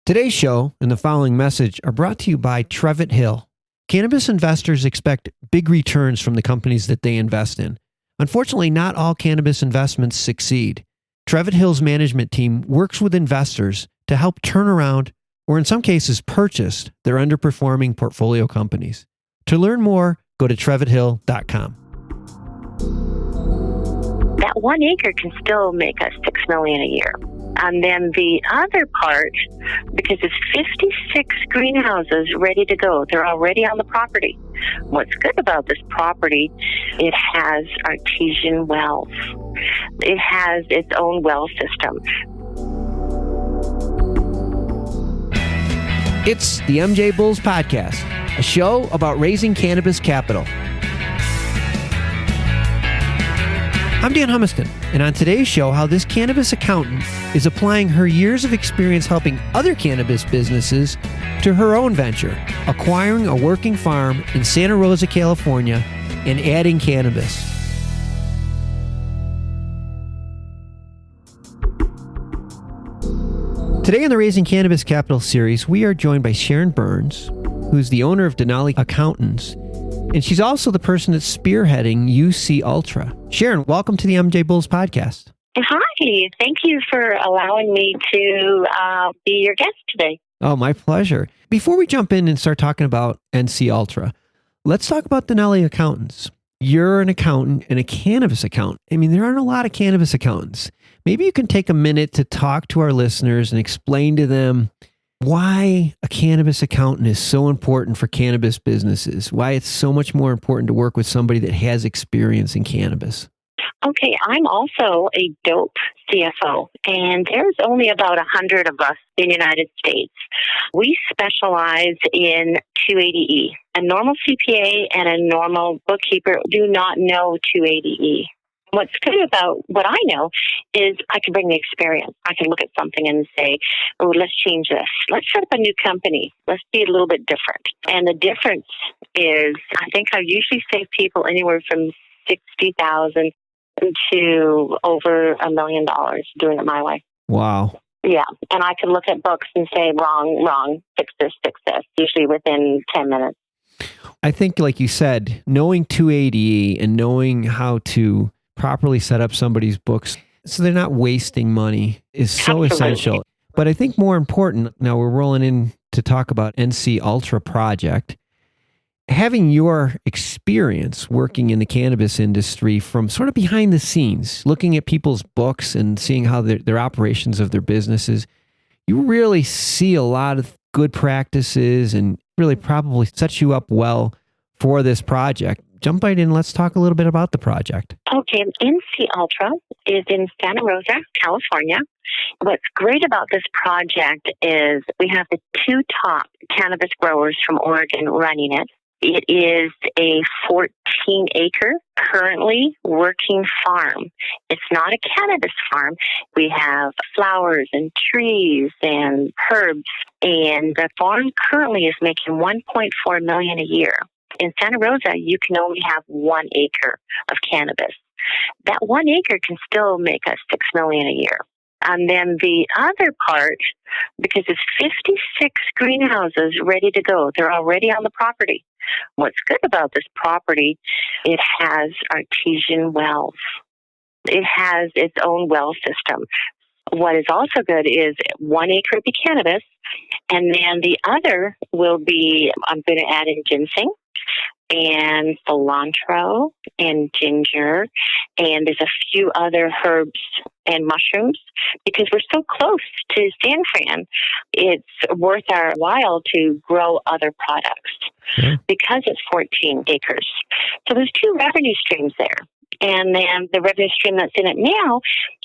Today's show and the following message are brought to you by Trevitt Hill. Cannabis investors expect big returns from the companies that they invest in. Unfortunately, not all cannabis investments succeed. Trevitt Hill's management team works with investors to help turn around, or in some cases purchase, their underperforming portfolio companies. To learn more, go to trevithill.com. That 1 acre can still make us $6 million a year. And then the other part, because it's 56 greenhouses ready to go. They're already on the property. What's good about this property, it has artesian wells. It has its own well system. It's the MJBulls podcast, a show about raising cannabis capital. I'm Dan Humiston, and on today's show, how this cannabis accountant is applying her years of experience helping other cannabis businesses to her own venture, acquiring a working farm in Santa Rosa, California, and adding cannabis. Today in the Raising Cannabis Capital series, we are joined by Sharon Burns, who's the owner of Denali Accountants, and she's also the person that's spearheading UC Ultra. Sharon, welcome to the MJBulls podcast. Hi, thank you for allowing me to be your guest today. Oh, my pleasure. Before we jump in and start talking about NC Ultra, let's talk about Denali Accountants. You're an accountant and a cannabis accountant. I mean, there aren't a lot of cannabis accountants. Maybe you can take a minute to talk to our listeners and explain to them why a cannabis accountant is so important for cannabis businesses, why it's so much more important to work with somebody that has experience in cannabis. Okay, I'm also a dope CFO, and there's only about 100 of us in the United States. We specialize in 280E. A normal CPA and a normal bookkeeper do not know 280E. What's good about what I know is I can bring the experience. I can look at something and say, oh, let's change this. Let's set up a new company. Let's be a little bit different. And the difference is, I think I usually save people anywhere from $60,000 to over $1 million doing it my way. Wow. Yeah. And I can look at books and say, wrong, fix this, usually within 10 minutes. I think, like you said, knowing 280E and knowing how to properly set up somebody's books so they're not wasting money is so essential. But I think more important, now we're rolling in to talk about NC Ultra project. Having your experience working in the cannabis industry from sort of behind the scenes, looking at people's books and seeing how their operations of their businesses, you really see a lot of good practices and really probably sets you up well for this project. Jump right in. Let's talk a little bit about the project. Okay. NC Ultra is in Santa Rosa, California. What's great about this project is we have the 2 top cannabis growers from Oregon running it. It is a 14-acre currently working farm. It's not a cannabis farm. We have flowers and trees and herbs, and the farm currently is making $1.4 million a year. In Santa Rosa, you can only have 1 acre of cannabis. That 1 acre can still make us $6 million a year. And then the other part, because it's 56 greenhouses ready to go. They're already on the property. What's good about this property, it has artesian wells. It has its own well system. What is also good is 1 acre will be cannabis, and then the other will be, I'm going to add in ginseng and cilantro and ginger, and there's a few other herbs and mushrooms. Because we're so close to San Fran, it's worth our while to grow other products because it's 14 acres. So there's 2 revenue streams there. And then the revenue stream that's in it now,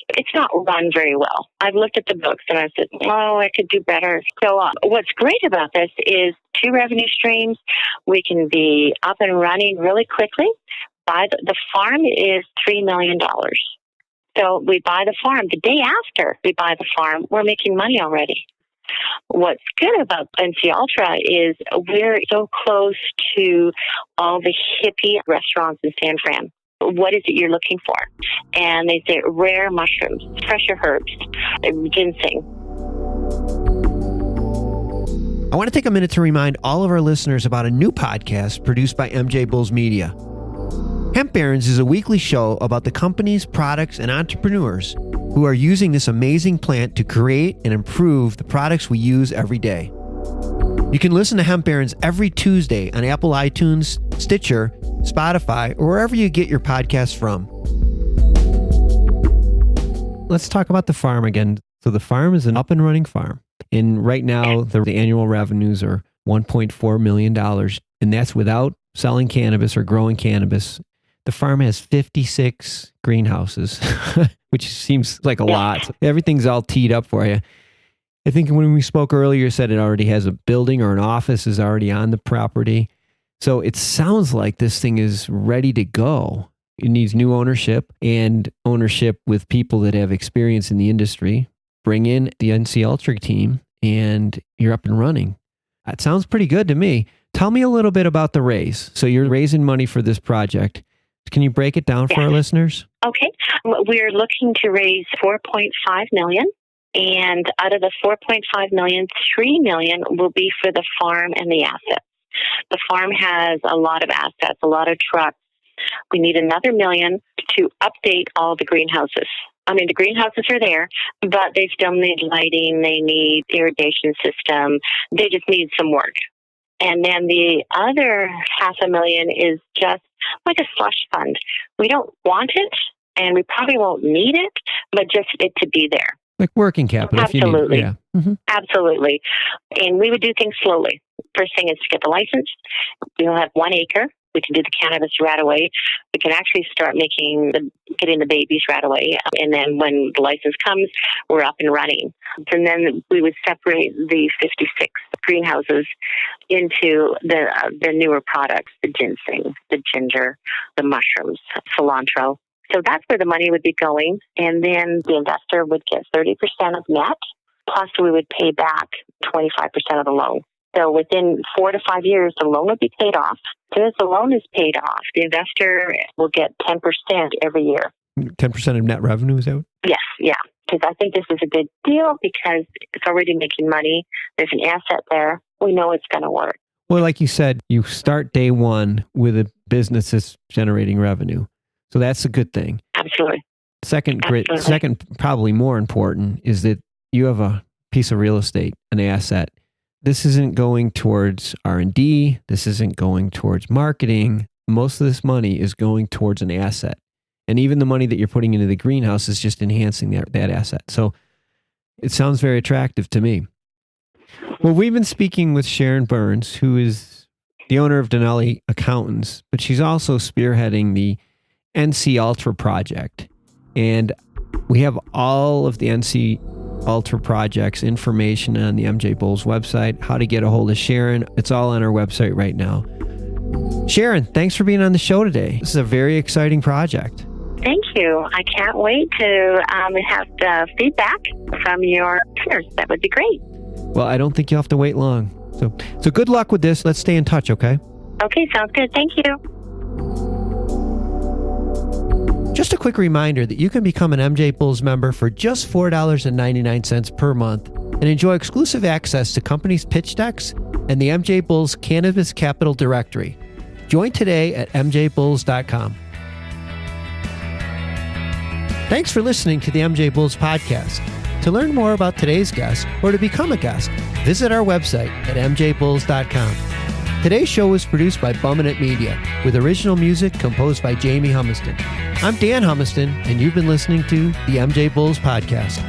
it's not run very well. I've looked at the books and I said, oh, I could do better. So what's great about this is 2 revenue streams. We can be up and running really quickly. The farm is $3 million. So we buy the farm. The day after we buy the farm, we're making money already. What's good about NC Ultra is we're so close to all the hippie restaurants in San Fran. What is it you're looking for? And they say rare mushrooms, fresher herbs, ginseng. I want to take a minute to remind all of our listeners about a new podcast produced by MJBulls Media. Hemp Barons is a weekly show about the companies, products, and entrepreneurs who are using this amazing plant to create and improve the products we use every day. You can listen to Hemp Barons every Tuesday on Apple iTunes, Stitcher, Spotify, or wherever you get your podcasts from. Let's talk about the farm again. So the farm is an up and running farm. And right now, the annual revenues are $1.4 million. And that's without selling cannabis or growing cannabis. The farm has 56 greenhouses, which seems like a lot. Everything's all teed up for you. I think when we spoke earlier, you said it already has a building or an office is already on the property. So it sounds like this thing is ready to go. It needs new ownership and ownership with people that have experience in the industry. Bring in the NC Ultra team and you're up and running. That sounds pretty good to me. Tell me a little bit about the raise. So you're raising money for this project. Can you break it down for our listeners? Okay. We're looking to raise $4.5 million. And out of the $4.5 million, $3 million will be for the farm and the assets. The farm has a lot of assets, a lot of trucks. We need another $1 million to update all the greenhouses. I mean, the greenhouses are there, but they still need lighting. They need irrigation system. They just need some work. And then the other $500,000 is just like a slush fund. We don't want it, and we probably won't need it, but just it to be there. Like working capital. Absolutely. If you need it. Yeah. Mm-hmm. Absolutely. And we would do things slowly. First thing is to get the license. We'll have 1 acre. We can do the cannabis right away. We can actually start getting the babies right away. And then when the license comes, we're up and running. And then we would separate the 56 greenhouses into the newer products, the ginseng, the ginger, the mushrooms, cilantro. So that's where the money would be going. And then the investor would get 30% of net, plus we would pay back 25% of the loan. So within 4 to 5 years, the loan would be paid off. As soon as the loan is paid off, the investor will get 10% every year. 10% of net revenue, is that? Yes, yeah. Because I think this is a good deal because it's already making money. There's an asset there. We know it's going to work. Well, like you said, you start day one with a business that's generating revenue. So that's a good thing. Absolutely. Second, probably more important, is that you have a piece of real estate, an asset. This isn't going towards R&D. This isn't going towards marketing. Most of this money is going towards an asset. And even the money that you're putting into the greenhouse is just enhancing that asset. So it sounds very attractive to me. Well, we've been speaking with Sharon Burns, who is the owner of Denali Accountants, but she's also spearheading the NC Ultra project. And we have all of the NC Ultra projects information on the MJBulls website, how to get a hold of Sharon. It's all on our website right now. Sharon, thanks for being on the show today. This is a very exciting project. Thank you. I can't wait to have the feedback from your peers. That would be great. Well, I don't think you'll have to wait long. So good luck with this. Let's stay in touch, okay? Okay, sounds good. Thank you. Just a quick reminder that you can become an MJBulls member for just $4.99 per month and enjoy exclusive access to companies' pitch decks and the MJBulls Cannabis Capital Directory. Join today at MJBulls.com. Thanks for listening to the MJBulls podcast. To learn more about today's guest or to become a guest, visit our website at MJBulls.com. Today's show was produced by Bumminett Media, with original music composed by Jamie Humiston. I'm Dan Humiston, and you've been listening to the MJBulls podcast.